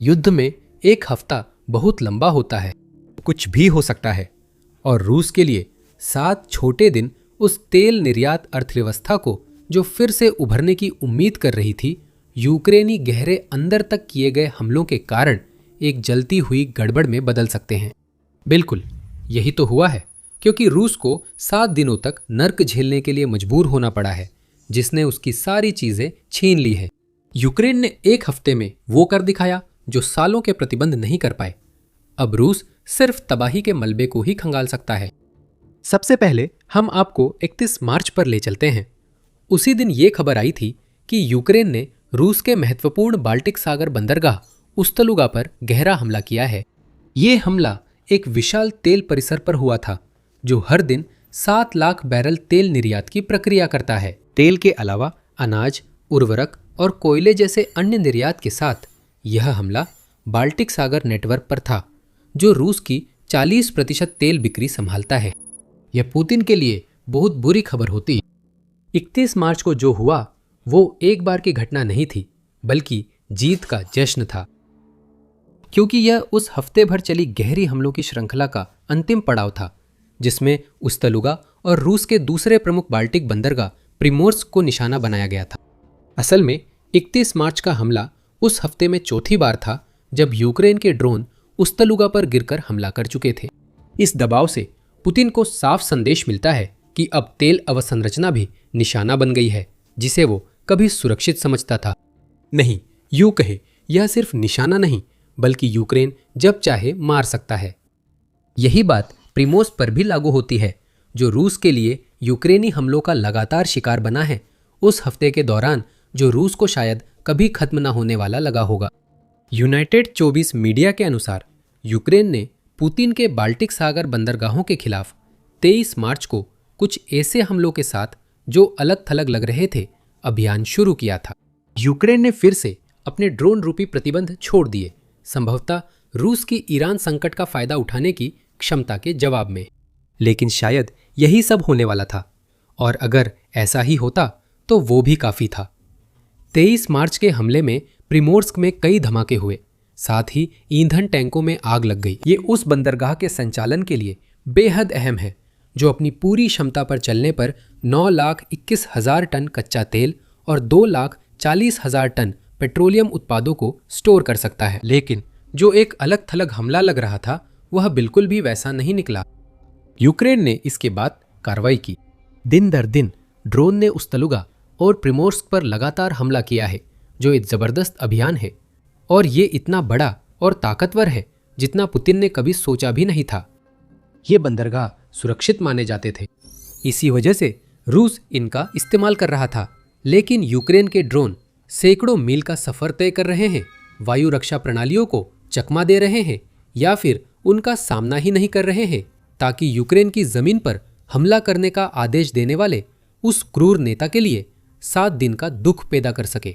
युद्ध में एक हफ्ता बहुत लंबा होता है, कुछ भी हो सकता है। और रूस के लिए 7 छोटे दिन उस तेल निर्यात अर्थव्यवस्था को, जो फिर से उभरने की उम्मीद कर रही थी, यूक्रेनी गहरे अंदर तक किए गए हमलों के कारण एक जलती हुई गड़बड़ में बदल सकते हैं। बिल्कुल यही तो हुआ है, क्योंकि रूस को 7 दिनों तक नर्क झेलने के लिए मजबूर होना पड़ा है, जिसने उसकी सारी चीजें छीन ली है। यूक्रेन ने एक हफ्ते में वो कर दिखाया जो सालों के प्रतिबंध नहीं कर पाए। अब रूस सिर्फ तबाही के मलबे को ही खंगाल सकता है। सबसे पहले हम आपको 31 मार्च पर ले चलते हैं। उसी दिन ये खबर आई थी कि यूक्रेन ने रूस के महत्वपूर्ण बाल्टिक सागर बंदरगाह उस्तलुगा पर गहरा हमला किया है। ये हमला एक विशाल तेल परिसर पर हुआ था, जो हर दिन 7 लाख बैरल तेल निर्यात की प्रक्रिया करता है। तेल के अलावा अनाज, उर्वरक और कोयले जैसे अन्य निर्यात के साथ यह हमला बाल्टिक सागर नेटवर्क पर था, जो रूस की 40% तेल बिक्री संभालता है। यह पुतिन के लिए बहुत बुरी खबर होती। 31 मार्च को जो हुआ वो एक बार की घटना नहीं थी, बल्कि जीत का जश्न था, क्योंकि यह उस हफ्ते भर चली गहरी हमलों की श्रृंखला का अंतिम पड़ाव था, जिसमें उस्तलुगा और रूस के दूसरे प्रमुख बाल्टिक बंदरगाह प्रिमोर्स्क को निशाना बनाया गया था। असल में 31 मार्च का हमला उस हफ्ते में चौथी बार था जब यूक्रेन के ड्रोन उस्तलुगा पर गिरकर हमला कर चुके थे। इस दबाव से पुतिन को साफ संदेश मिलता है कि अब तेल अवसंरचना भी निशाना बन गई है, जिसे वो कभी सुरक्षित समझता था। नहीं, यूं कहे, यह सिर्फ निशाना नहीं, बल्कि यूक्रेन जब चाहे मार सकता है। यही बात प्रिमोर्स्क पर भी लागू होती है, जो रूस के लिए यूक्रेनी हमलों का लगातार शिकार बना है, उस हफ्ते के दौरान जो रूस को शायद कभी खत्म न होने वाला लगा होगा। यूनाइटेड 24 मीडिया के अनुसार यूक्रेन ने पुतिन के बाल्टिक सागर बंदरगाहों के खिलाफ 23 मार्च को कुछ ऐसे हमलों के साथ, जो अलग थलग लग रहे थे, अभियान शुरू किया था। यूक्रेन ने फिर से अपने ड्रोन रूपी प्रतिबंध छोड़ दिए, संभवतः रूस की ईरान संकट का फायदा उठाने की क्षमता के जवाब में। लेकिन शायद यही सब होने वाला था, और अगर ऐसा ही होता तो वो भी काफी था। 23 मार्च के हमले में प्रिमोर्स्क में कई धमाके हुए, साथ ही ईंधन टैंकों में आग लग गई। ये उस बंदरगाह के संचालन के लिए बेहद अहम है, जो अपनी पूरी क्षमता पर चलने पर 9,21,000 टन कच्चा तेल और 2,40,000 टन पेट्रोलियम उत्पादों को स्टोर कर सकता है। लेकिन जो एक अलग थलग हमला लग रहा था, वह बिल्कुल भी वैसा नहीं निकला। यूक्रेन ने इसके बाद कार्रवाई की। दिन दर दिन ड्रोन ने उस्तलुगा और प्रिमोर्स्क पर लगातार हमला किया है, जो एक जबरदस्त अभियान है, और ये इतना बड़ा और ताकतवर है जितना पुतिन ने कभी सोचा भी नहीं था। ये बंदरगाह सुरक्षित माने जाते थे, इसी वजह से रूस इनका इस्तेमाल कर रहा था। लेकिन यूक्रेन के ड्रोन सैकड़ों मील का सफर तय कर रहे हैं, वायु रक्षा प्रणालियों को चकमा दे रहे हैं, या फिर उनका सामना ही नहीं कर रहे हैं, ताकि यूक्रेन की जमीन पर हमला करने का आदेश देने वाले उस क्रूर नेता के लिए 7 दिन का दुख पैदा कर सके।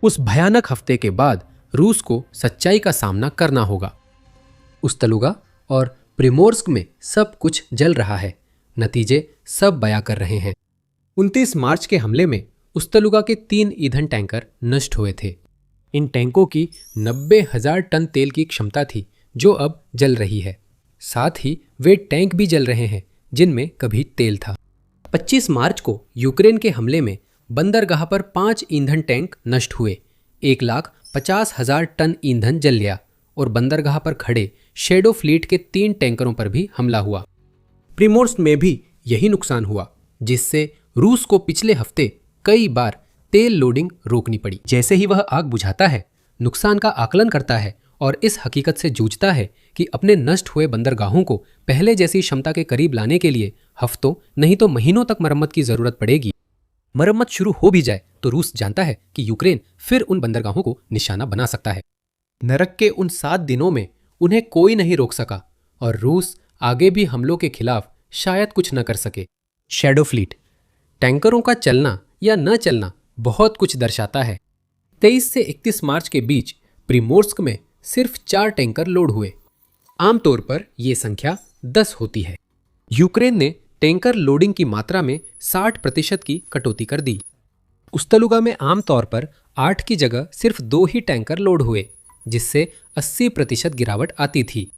उस भयानक हफ्ते के बाद रूस को सच्चाई का सामना करना होगा। उस्तलुगा और प्रिमोर्स्क में सब कुछ जल रहा है, नतीजे सब बयां कर रहे हैं। 29 मार्च के हमले में उस्तलुगा के 3 ईंधन टैंकर नष्ट हुए थे। इन टैंकों की 90,000 टन तेल की क्षमता थी, जो अब जल रही है। साथ ही वे टैंक भी जल रहे हैं जिनमें कभी तेल था। 25 मार्च को यूक्रेन के हमले में बंदरगाह पर 5 ईंधन टैंक नष्ट हुए। 1,50,000 टन ईंधन जल गया, और बंदरगाह पर खड़े शैडो फ्लीट के 3 टैंकरों पर भी हमला हुआ। प्रिमोर्स्क में भी यही नुकसान हुआ, जिससे रूस को पिछले हफ्ते कई बार तेल लोडिंग रोकनी पड़ी। जैसे ही वह आग बुझाता है, नुकसान का आकलन करता है और इस हकीकत से जूझता है कि अपने नष्ट हुए बंदरगाहों को पहले जैसी क्षमता के करीब लाने के लिए हफ्तों नहीं तो महीनों तक मरम्मत की जरूरत पड़ेगी। मरम्मत शुरू हो भी जाए तो रूस जानता है कि यूक्रेन फिर उन बंदरगाहों को निशाना बना सकता है। नरक के उन 7 दिनों में उन्हें कोई नहीं रोक सका, और रूस आगे भी हमलों के खिलाफ शायद कुछ न कर सके। शैडो फ्लीट, टैंकरों का चलना या न चलना बहुत कुछ दर्शाता है। 23 से 31 मार्च के बीच प्रिमोर्स्क में सिर्फ 4 टैंकर लोड हुए। आमतौर पर यह संख्या 10 होती है। यूक्रेन ने टैंकर लोडिंग की मात्रा में 60% की कटौती कर दी। उस्तलुगा में आमतौर पर 8 की जगह सिर्फ 2 ही टैंकर लोड हुए, जिससे 80% गिरावट आती थी।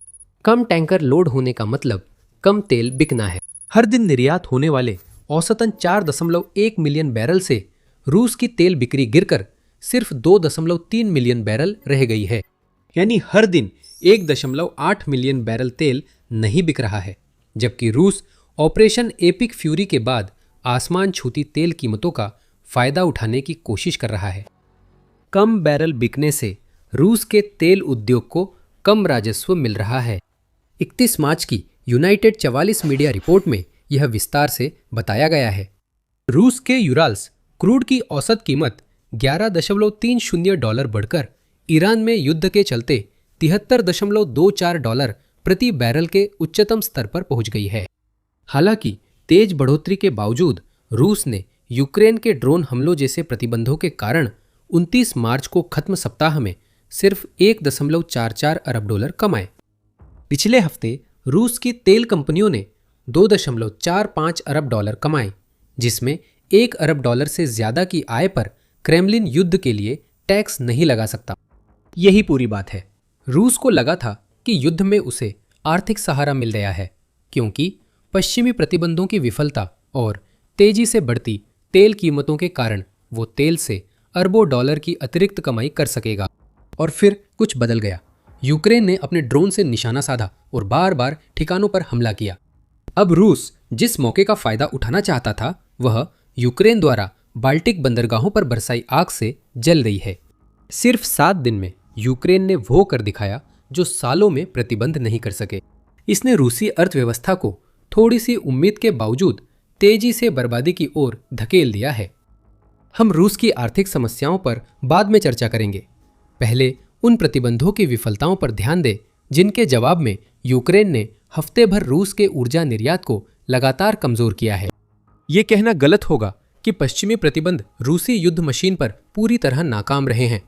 कम टैंकर लोड होने का मतलब कम तेल बिकना है। हर दिन निर्यात होने वाले औसतन 4.1 मिलियन बैरल से रूस की तेल बिक्री गिरकर सिर्फ 2.3 मिलियन बैरल रह गई है। यानी हर दिन 1.8 मिलियन बैरल तेल नहीं बिक रहा है, जबकि रूस ऑपरेशन एपिक फ्यूरी के बाद आसमान छूती तेल कीमतों का फायदा उठाने की कोशिश कर रहा है। कम बैरल बिकने से रूस के तेल उद्योग को कम राजस्व मिल रहा है। 31 मार्च की यूनाइटेड 44 मीडिया रिपोर्ट में यह विस्तार से बताया गया है। रूस के यूराल्स क्रूड की औसत कीमत $11.30 बढ़कर ईरान में युद्ध के चलते $73.24 प्रति बैरल के उच्चतम स्तर पर पहुंच गई है। हालांकि तेज बढ़ोतरी के बावजूद रूस ने यूक्रेन के ड्रोन हमलों जैसे प्रतिबंधों के कारण 29 मार्च को खत्म सप्ताह में सिर्फ $1.44 अरब कमाए। पिछले हफ्ते रूस की तेल कंपनियों ने $2.45 अरब कमाए, जिसमें $1 अरब से ज्यादा की आय पर क्रेमलिन युद्ध के लिए टैक्स नहीं लगा सकता। यही पूरी बात है। रूस को लगा था कि युद्ध में उसे आर्थिक सहारा मिल गया है, क्योंकि पश्चिमी प्रतिबंधों की विफलता और तेजी से बढ़ती तेल कीमतों के कारण वो तेल से अरबों डॉलर की अतिरिक्त कमाई कर सकेगा। और फिर कुछ बदल गया। यूक्रेन ने अपने ड्रोन से निशाना साधा और बार बार ठिकानों पर हमला किया। अब रूस जिस मौके का फायदा उठाना चाहता था, वह यूक्रेन द्वारा बाल्टिक बंदरगाहों पर बरसाई आग से जल रही है। सिर्फ 7 दिन में यूक्रेन ने वो कर दिखाया जो सालों में प्रतिबंध नहीं कर सके। इसने रूसी अर्थव्यवस्था को थोड़ी सी उम्मीद के बावजूद तेजी से बर्बादी की ओर धकेल दिया है। हम रूस की आर्थिक समस्याओं पर बाद में चर्चा करेंगे। पहले उन प्रतिबंधों की विफलताओं पर ध्यान दें जिनके जवाब में यूक्रेन ने हफ्ते भर रूस के ऊर्जा निर्यात को लगातार कमजोर किया है। ये कहना गलत होगा कि पश्चिमी प्रतिबंध रूसी युद्ध मशीन पर पूरी तरह नाकाम रहे हैं।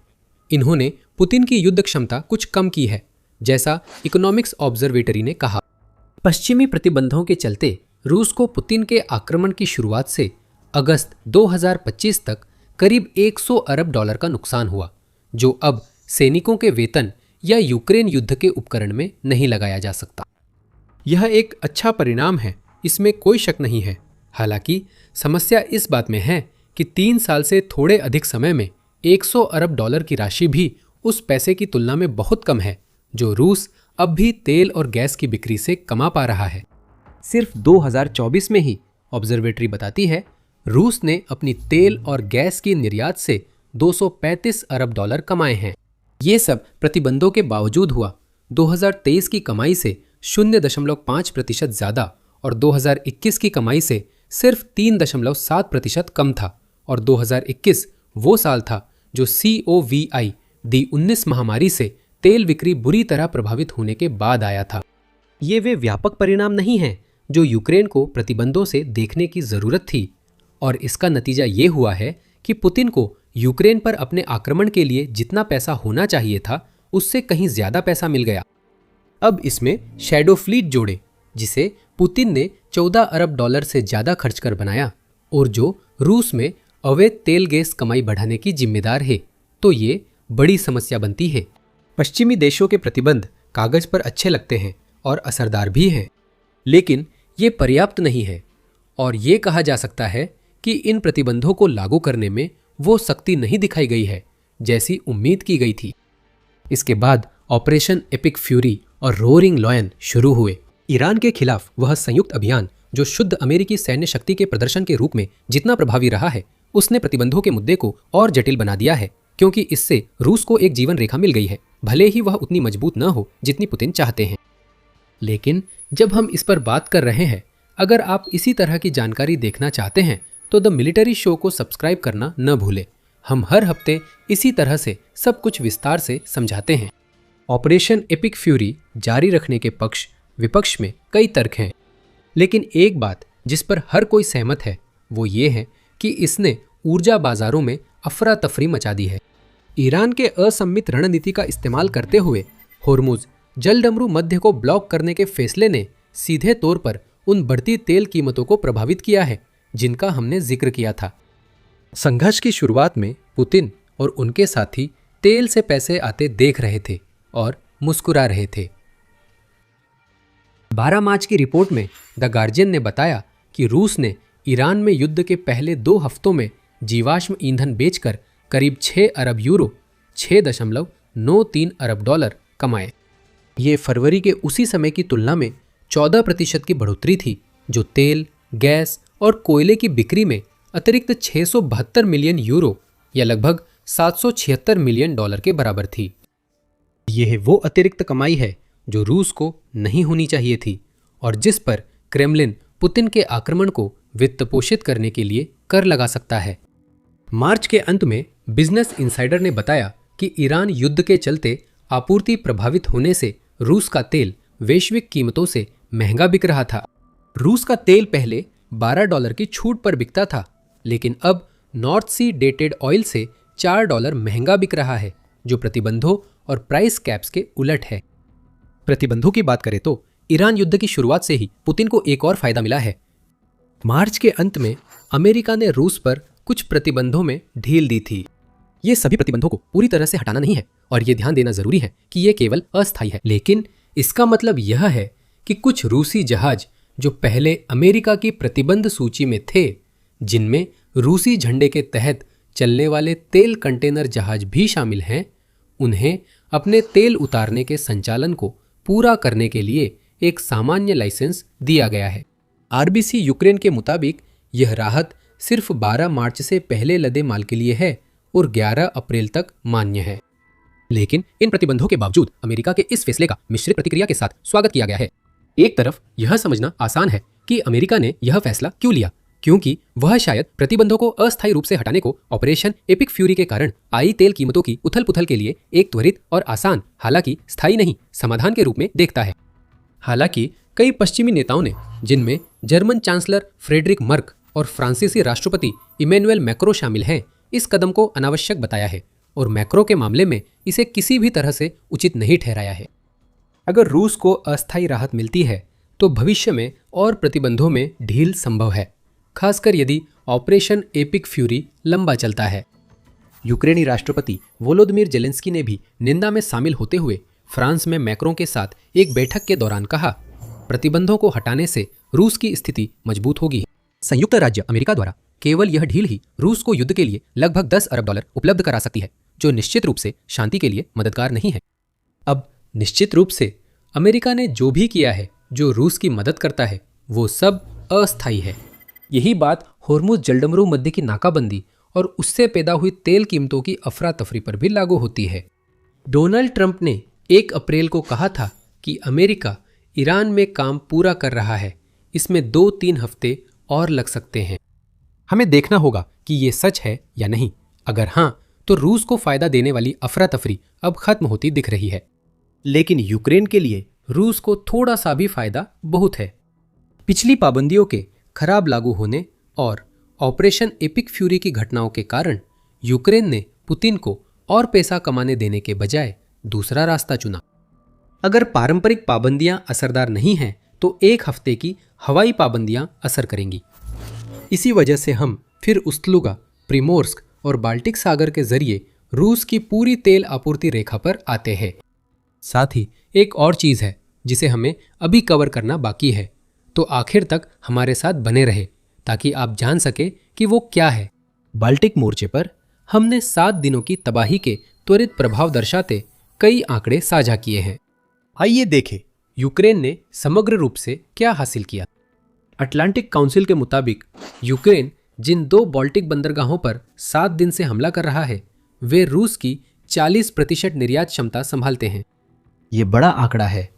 इन्होंने पुतिन की युद्ध क्षमता कुछ कम की है, जैसा इकोनॉमिक्स ऑब्जर्वेटरी ने कहा। पश्चिमी प्रतिबंधों के चलते रूस को पुतिन के आक्रमण की शुरुआत से अगस्त 2025 तक करीब $100 अरब का नुकसान हुआ, जो अब सैनिकों के वेतन या यूक्रेन युद्ध के उपकरण में नहीं लगाया जा सकता। यह एक अच्छा परिणाम है, इसमें कोई शक नहीं है। हालांकि समस्या इस बात में है कि 3 साल से थोड़े अधिक समय में $100 अरब की राशि भी उस पैसे की तुलना में बहुत कम है जो रूस अब भी तेल और गैस की बिक्री से कमा पा रहा है। सिर्फ 2024 में ही ऑब्जर्वेटरी बताती है रूस ने अपनी तेल और गैस की निर्यात से $235 अरब कमाए हैं। ये सब प्रतिबंधों के बावजूद हुआ। 2023 की कमाई से 0.5% ज़्यादा और 2021 की कमाई से सिर्फ 3.7% कम था। और 2021 वो साल था जो COVID-19 महामारी से तेल बिक्री बुरी तरह प्रभावित होने के बाद आया था। ये वे व्यापक परिणाम नहीं हैं जो यूक्रेन को प्रतिबंधों से देखने की जरूरत थी, और इसका नतीजा ये हुआ है कि पुतिन को यूक्रेन पर अपने आक्रमण के लिए जितना पैसा होना चाहिए था उससे कहीं ज्यादा पैसा मिल गया। अब इसमें शैडो फ्लीट जोड़े, जिसे पुतिन ने $14 अरब से ज्यादा खर्च कर बनाया और जो रूस में अवैध तेल गैस कमाई बढ़ाने की जिम्मेदार है, तो ये बड़ी समस्या बनती है। पश्चिमी देशों के प्रतिबंध कागज पर अच्छे लगते हैं और असरदार भी हैं, लेकिन ये पर्याप्त नहीं है और ये कहा जा सकता है कि इन प्रतिबंधों को लागू करने में वो सख्ती नहीं दिखाई गई है जैसी उम्मीद की गई थी। इसके बाद ऑपरेशन एपिक फ्यूरी और रोअरिंग लायन शुरू हुए। ईरान के खिलाफ वह संयुक्त अभियान जो शुद्ध अमेरिकी सैन्य शक्ति के प्रदर्शन के रूप में जितना प्रभावी रहा है, उसने प्रतिबंधों के मुद्दे को और जटिल बना दिया है, क्योंकि इससे रूस को एक जीवन रेखा मिल गई है, भले ही वह उतनी मजबूत न हो जितनी पुतिन चाहते हैं। लेकिन जब हम इस पर बात कर रहे हैं, अगर आप इसी तरह की जानकारी देखना चाहते हैं तो द मिलिट्री शो को सब्सक्राइब करना न भूलें। हम हर हफ्ते इसी तरह से सब कुछ विस्तार से समझाते हैं। ऑपरेशन एपिक फ्यूरी जारी रखने के पक्ष विपक्ष में कई तर्क हैं, लेकिन एक बात जिस पर हर कोई सहमत है वो ये है कि इसने ऊर्जा बाजारों में अफरा तफरी मचा दी है। ईरान के असम्मित रणनीति का इस्तेमाल करते हुए होर्मुज जलडमरू मध्य को ब्लॉक करने के फैसले ने सीधे तौर पर उन बढ़ती तेल कीमतों को प्रभावित किया है जिनका हमने जिक्र किया था। संघर्ष की शुरुआत में पुतिन और उनके साथी तेल से पैसे आते देख रहे थे और मुस्कुरा रहे थे। 12 मार्च की रिपोर्ट में द गार्जियन ने बताया कि रूस ने ईरान में युद्ध के पहले 2 हफ्तों में जीवाश्म ईंधन बेचकर करीब 6 अरब यूरो, 6.93 अरब डॉलर कमाए। ये फरवरी के उसी समय की तुलना में 14% की बढ़ोतरी थी, जो तेल, गैस और कोयले की बिक्री में अतिरिक्त 672 मिलियन यूरो या लगभग 776 मिलियन डॉलर के बराबर थी। यह वो अतिरिक्त कमाई है जो रूस को नहीं होनी चाहिए थी और जिस पर क्रेमलिन पुतिन के आक्रमण को वित्त पोषित करने के लिए कर लगा सकता है। मार्च के अंत में बिजनेस इनसाइडर ने बताया कि ईरान युद्ध के चलते आपूर्ति प्रभावित होने से रूस का तेल वैश्विक कीमतों से महंगा बिक रहा था। रूस का तेल पहले $12 की छूट पर बिकता था, लेकिन अब नॉर्थ सी डेटेड ऑयल से $4 महंगा बिक रहा है, जो प्रतिबंधों और प्राइस कैप्स के उलट है। प्रतिबंधों की बात करें तो ईरान युद्ध की शुरुआत से ही पुतिन को एक और फायदा मिला है। मार्च के अंत में अमेरिका ने रूस पर कुछ प्रतिबंधों में ढील दी थी। ये सभी प्रतिबंधों को पूरी तरह से हटाना नहीं है और ये ध्यान देना जरूरी है कि ये केवल अस्थायी है, लेकिन इसका मतलब यह है कि कुछ रूसी जहाज जो पहले अमेरिका की प्रतिबंध सूची में थे, जिनमें रूसी झंडे के तहत चलने वाले तेल कंटेनर जहाज भी शामिल हैं, उन्हें अपने तेल उतारने के संचालन को पूरा करने के लिए एक सामान्य लाइसेंस दिया गया है। आरबीसी यूक्रेन के मुताबिक यह राहत सिर्फ 12 मार्च से पहले लदे माल के लिए है और 11 अप्रैल तक मान्य है। लेकिन इन प्रतिबंधों के बावजूद अमेरिका के इस फैसले का मिश्रित प्रतिक्रिया के साथ स्वागत किया गया है। एक तरफ यह समझना आसान है कि अमेरिका ने यह फैसला क्यों लिया, क्योंकि वह शायद प्रतिबंधों को अस्थायी रूप से हटाने को ऑपरेशन एपिक फ्यूरी के कारण आई तेल कीमतों की उथल-पुथल के लिए एक त्वरित और आसान, हालांकि स्थायी नहीं, समाधान के रूप में देखता है। हालांकि कई पश्चिमी नेताओं ने, जिनमें जर्मन चांसलर फ्रेडरिक मर्क और फ्रांसीसी राष्ट्रपति इमैनुएल मैक्रो शामिल हैं, इस कदम को अनावश्यक बताया है और मैक्रो के मामले में इसे किसी भी तरह से उचित नहीं ठहराया है। अगर रूस को अस्थायी राहत मिलती है तो भविष्य में और प्रतिबंधों में ढील संभव है, खासकर यदि ऑपरेशन एपिक फ्यूरी लंबा चलता है। यूक्रेनी राष्ट्रपति वोलोदिमीर जेलेंस्की ने भी निंदा में शामिल होते हुए फ्रांस में मैक्रों के साथ एक बैठक के दौरान कहा, प्रतिबंधों को हटाने से रूस की स्थिति मजबूत होगी। संयुक्त राज्य अमेरिका द्वारा केवल यह ढील ही रूस को युद्ध के लिए लगभग 10 अरब डॉलर उपलब्ध करा सकती है, जो निश्चित रूप से शांति के लिए मददगार नहीं है। अब निश्चित रूप से अमेरिका ने जो भी किया है जो रूस की मदद करता है, वो सब अस्थायी है। यही बात होर्मुज जलडमरू मध्य की नाकाबंदी और उससे पैदा हुई तेल कीमतों की अफरा तफरी पर भी लागू होती है। डोनाल्ड ट्रंप ने 1 अप्रैल को कहा था कि अमेरिका ईरान में काम पूरा कर रहा है, इसमें 2-3 हफ्ते और लग सकते हैं। हमें देखना होगा कि ये सच है या नहीं। अगर हाँ, तो रूस को फायदा देने वाली अफरा तफरी अब खत्म होती दिख रही है, लेकिन यूक्रेन के लिए रूस को थोड़ा सा भी फायदा बहुत है। पिछली पाबंदियों के खराब लागू होने और ऑपरेशन एपिक फ्यूरी की घटनाओं के कारण यूक्रेन ने पुतिन को और पैसा कमाने देने के बजाय दूसरा रास्ता चुना। अगर पारंपरिक पाबंदियां असरदार नहीं हैं, तो 1 हफ्ते की हवाई पाबंदियां असर करेंगी। इसी वजह से हम फिर उस्तलुगा, प्रिमोर्स्क और बाल्टिक सागर के जरिए रूस की पूरी तेल आपूर्ति रेखा पर आते हैं। साथ ही एक और चीज़ है जिसे हमें अभी कवर करना बाकी है, तो आखिर तक हमारे साथ बने रहे ताकि आप जान सके कि वो क्या है। बाल्टिक मोर्चे पर हमने 7 दिनों की तबाही के त्वरित प्रभाव दर्शाते कई आंकड़े साझा किए हैं। आइए देखें यूक्रेन ने समग्र रूप से क्या हासिल किया। अटलांटिक काउंसिल के मुताबिक यूक्रेन जिन 2 बाल्टिक बंदरगाहों पर 7 दिन से हमला कर रहा है, वे रूस की 40% निर्यात क्षमता संभालते हैं। ये बड़ा आंकड़ा है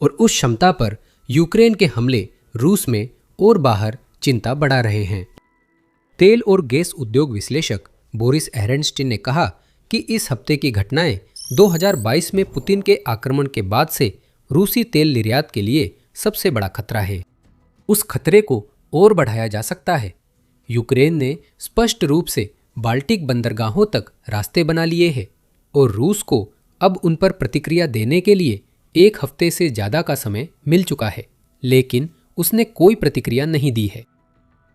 और उस क्षमता पर यूक्रेन के हमले रूस में और बाहर चिंता बढ़ा रहे हैं। तेल और गैस उद्योग विश्लेषक बोरिस एहरेनस्टीन ने कहा कि इस हफ्ते की घटनाएं 2022 में पुतिन के आक्रमण के बाद से रूसी तेल निर्यात के लिए सबसे बड़ा खतरा है। उस खतरे को और बढ़ाया जा सकता है। यूक्रेन ने स्पष्ट रूप से बाल्टिक बंदरगाहों तक रास्ते बना लिए हैं और रूस को अब उन पर प्रतिक्रिया देने के लिए 1 हफ्ते से ज़्यादा का समय मिल चुका है, लेकिन उसने कोई प्रतिक्रिया नहीं दी है।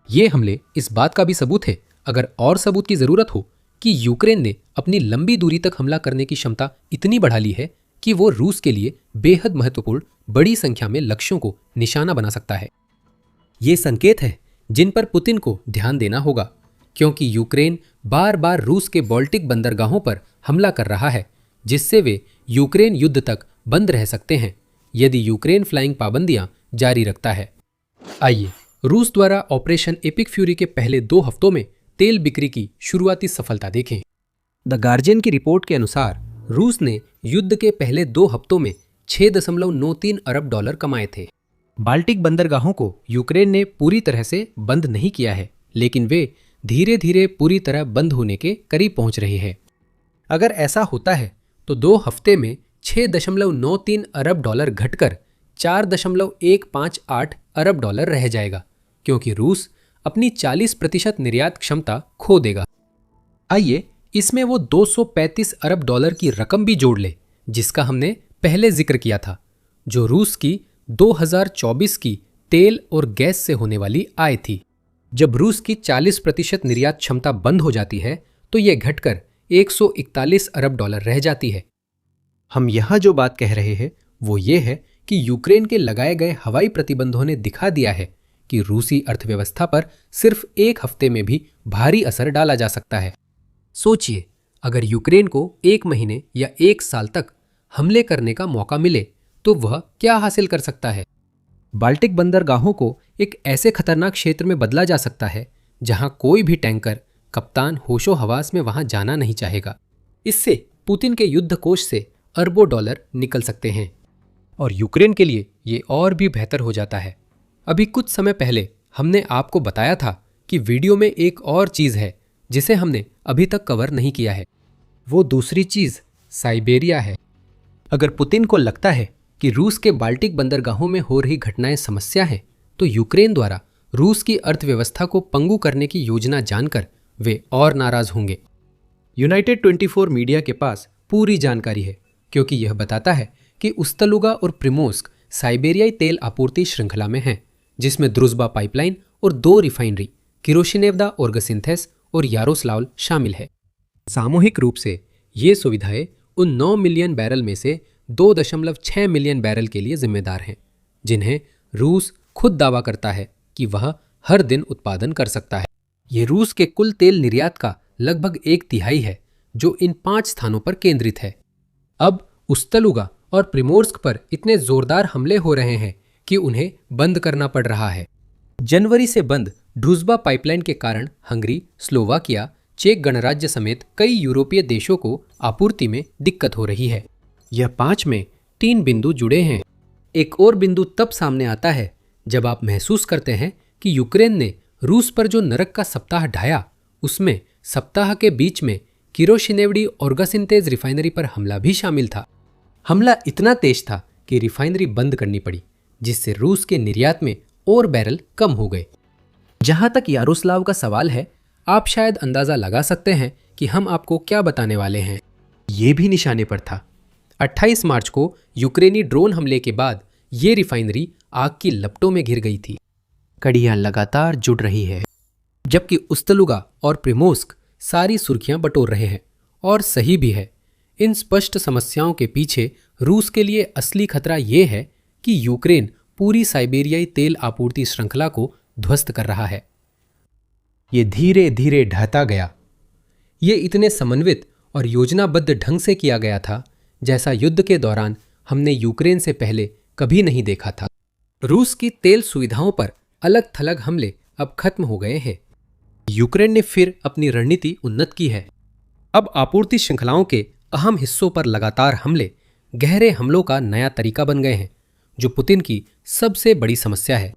ये हमले इस बात का भी सबूत है, अगर और सबूत की ज़रूरत हो, कि यूक्रेन ने अपनी लंबी दूरी तक हमला करने की क्षमता इतनी बढ़ा ली है कि वो रूस के लिए बेहद महत्वपूर्ण बड़ी संख्या में लक्ष्यों को निशाना बना सकता है। ये संकेत है जिन पर पुतिन को ध्यान देना होगा, क्योंकि यूक्रेन बार बार रूस के बाल्टिक बंदरगाहों पर हमला कर रहा है, जिससे वे यूक्रेन युद्ध तक बंद रह सकते हैं यदि यूक्रेन फ्लाइंग पाबंदियां जारी रखता है। आइए रूस द्वारा ऑपरेशन एपिक फ्यूरी के पहले 2 हफ्तों में तेल बिक्री की शुरुआती सफलता देखें। द गार्जियन की रिपोर्ट के अनुसार रूस ने युद्ध के पहले 2 हफ्तों में $6.93 अरब कमाए थे। बाल्टिक बंदरगाहों को यूक्रेन ने पूरी तरह से बंद नहीं किया है, लेकिन वे धीरे धीरे पूरी तरह बंद होने के करीब पहुंच रहे हैं। अगर ऐसा होता है तो 2 हफ्ते में $6.93 अरब घटकर $4.158 अरब रह जाएगा, क्योंकि रूस अपनी 40% निर्यात क्षमता खो देगा। आइए इसमें वो $235 अरब की रकम भी जोड़ ले जिसका हमने पहले जिक्र किया था, जो रूस की 2024 की तेल और गैस से होने वाली आय थी। जब रूस की 40% निर्यात क्षमता बंद हो जाती है तो यह घटकर $141 अरब रह जाती है। हम यहाँ जो बात कह रहे हैं वो ये है कि यूक्रेन के लगाए गए हवाई प्रतिबंधों ने दिखा दिया है कि रूसी अर्थव्यवस्था पर सिर्फ 1 हफ्ते में भी भारी असर डाला जा सकता है। सोचिए, अगर यूक्रेन को 1 महीने या 1 साल तक हमले करने का मौका मिले तो वह क्या हासिल कर सकता है। बाल्टिक बंदरगाहों को एक ऐसे खतरनाक क्षेत्र में बदला जा सकता है जहां कोई भी टैंकर कप्तान होशो हवास में वहां जाना नहीं चाहेगा। इससे पुतिन के युद्ध कोष से अरबों डॉलर निकल सकते हैं और यूक्रेन के लिए ये और भी बेहतर हो जाता है। अभी कुछ समय पहले हमने आपको बताया था कि वीडियो में एक और चीज़ है जिसे हमने अभी तक कवर नहीं किया है। वो दूसरी चीज़ साइबेरिया है। अगर पुतिन को लगता है कि रूस के बाल्टिक बंदरगाहों में हो रही घटनाएं समस्या है, तो यूक्रेन द्वारा रूस की अर्थव्यवस्था को पंगु करने की योजना जानकर वे और नाराज होंगे। यूनाइटेड 24 मीडिया के पास पूरी जानकारी है, क्योंकि यह बताता है कि उस्तलुगा और प्रिमोर्स्क साइबेरियाई तेल आपूर्ति श्रृंखला में हैं, जिसमें द्रुज़बा पाइपलाइन और 2 रिफाइनरी किरोशिनेव्दा ओर्गसिंथेस और यारोस्लाव शामिल है। सामूहिक रूप से ये सुविधाएं उन 9 मिलियन बैरल में से 2.6 मिलियन बैरल के लिए जिम्मेदार हैं, जिन्हें रूस खुद दावा करता है कि वह हर दिन उत्पादन कर सकता है। ये रूस के कुल तेल निर्यात का लगभग 1/3 है, जो इन 5 स्थानों पर केंद्रित है। अब उस्तलुगा और प्रिमोर्स्क पर इतने जोरदार हमले हो रहे हैं कि उन्हें बंद करना पड़ रहा है। जनवरी से बंद ड्रूज़बा पाइपलाइन के कारण हंगरी, स्लोवाकिया, चेक गणराज्य समेत कई यूरोपीय देशों को आपूर्ति में दिक्कत हो रही है। यह 5 में 3 बिंदु जुड़े हैं। एक और बिंदु तब सामने आता है जब आप महसूस करते हैं कि यूक्रेन ने रूस पर जो नरक का सप्ताह ढाया, उसमें सप्ताह के बीच में किरोशिनेव्डी ओर्गसिंथेस रिफाइनरी पर हमला भी शामिल था। हमला इतना तेज था कि रिफाइनरी बंद करनी पड़ी, जिससे रूस के निर्यात में और बैरल कम हो गए। जहां तक यारोस्लाव का सवाल है, आप शायद अंदाजा लगा सकते हैं कि हम आपको क्या बताने वाले हैं। ये भी निशाने पर था। 28 मार्च को यूक्रेनी ड्रोन हमले के बाद ये रिफाइनरी आग की लपटों में घिर गई थी। कड़ियां लगातार जुड़ रही है, जबकि उस्तलुगा और प्रिमोर्स्क सारी सुर्खियां बटोर रहे हैं, और सही भी है। इन स्पष्ट समस्याओं के पीछे रूस के लिए असली खतरा ये है कि यूक्रेन पूरी साइबेरियाई तेल आपूर्ति श्रृंखला को ध्वस्त कर रहा है। ये धीरे धीरे ढहता गया। ये इतने समन्वित और योजनाबद्ध ढंग से किया गया था जैसा युद्ध के दौरान हमने यूक्रेन से पहले कभी नहीं देखा था। रूस की तेल सुविधाओं पर अलग थलग हमले अब खत्म हो गए हैं। यूक्रेन ने फिर अपनी रणनीति उन्नत की है। अब आपूर्ति श्रृंखलाओं के अहम हिस्सों पर लगातार हमले गहरे हमलों का नया तरीका बन गए हैं, जो पुतिन की सबसे बड़ी समस्या है।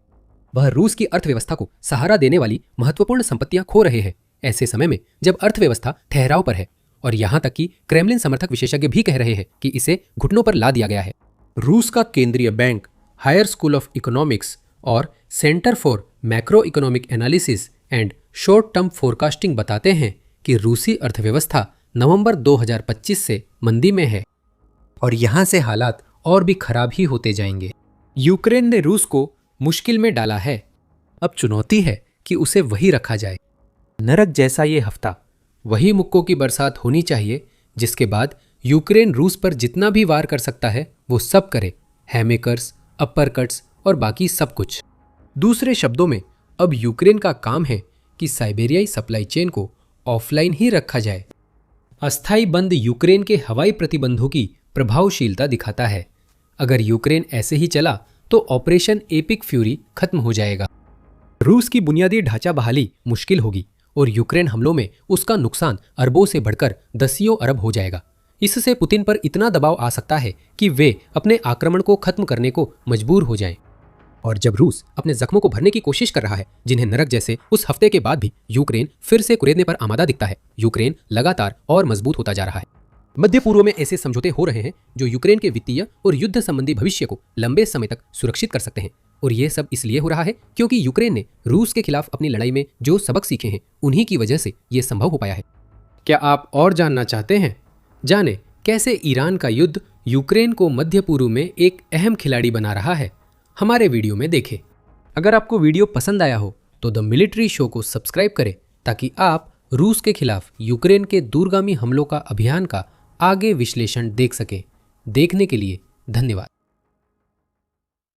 वह रूस की अर्थव्यवस्था को सहारा देने वाली महत्वपूर्ण संपत्तियां खो रहे हैं, ऐसे समय में जब अर्थव्यवस्था ठहराव पर है, और यहां तक कि क्रेमलिन समर्थक विशेषज्ञ भी कह रहे हैं कि इसे घुटनों पर ला दिया गया है। रूस का केंद्रीय bank, higher school of economics और centre for macro economic analysis and short term forecasting बताते हैं कि रूसी अर्थव्यवस्था नवंबर 2025 से मंदी में है, और यहां से हालात और भी खराब ही होते जाएंगे। यूक्रेन ने रूस को मुश्किल में डाला है। अब चुनौती है कि उसे वही रखा जाए। नरक जैसा ये हफ्ता वही मुक्कों की बरसात होनी चाहिए जिसके बाद यूक्रेन रूस पर जितना भी वार कर सकता है वो सब करे, हैमेकर्स, अपर कट्स और बाकी सब कुछ। दूसरे शब्दों में अब यूक्रेन का काम है कि साइबेरियाई सप्लाई चेन को ऑफलाइन ही रखा जाए। अस्थायी बंद यूक्रेन के हवाई प्रतिबंधों की प्रभावशीलता दिखाता है। अगर यूक्रेन ऐसे ही चला तो ऑपरेशन एपिक फ्यूरी खत्म हो जाएगा। रूस की बुनियादी ढांचा बहाली मुश्किल होगी और यूक्रेन हमलों में उसका नुकसान अरबों से बढ़कर दसियों अरब हो जाएगा। इससे पुतिन पर इतना दबाव आ सकता है कि वे अपने आक्रमण को खत्म करने को मजबूर हो जाएं। और जब रूस अपने जख्मों को भरने की कोशिश कर रहा है, जिन्हें नरक जैसे उस हफ्ते के बाद भी यूक्रेन फिर से कुरेदने पर आमादा दिखता है, यूक्रेन लगातार और मजबूत होता जा रहा है। मध्य पूर्व में ऐसे समझौते हो रहे हैं जो यूक्रेन के वित्तीय और युद्ध संबंधी भविष्य को लंबे समय तक सुरक्षित कर सकते हैं। और ये सब इसलिए हो रहा है क्योंकि यूक्रेन ने रूस के खिलाफ अपनी लड़ाई में जो सबक सीखे हैं, उन्हीं की वजह से ये संभव हो पाया है। क्या आप और जानना चाहते हैं? जाने कैसे ईरान का युद्ध यूक्रेन को मध्य पूर्व में एक अहम खिलाड़ी बना रहा है। हमारे वीडियो में देखें। अगर आपको वीडियो पसंद आया हो तो द मिलिट्री शो को सब्सक्राइब करें ताकि आप रूस के खिलाफ यूक्रेन के दूरगामी हमलों का अभियान का आगे विश्लेषण देख सकें। देखने के लिए धन्यवाद।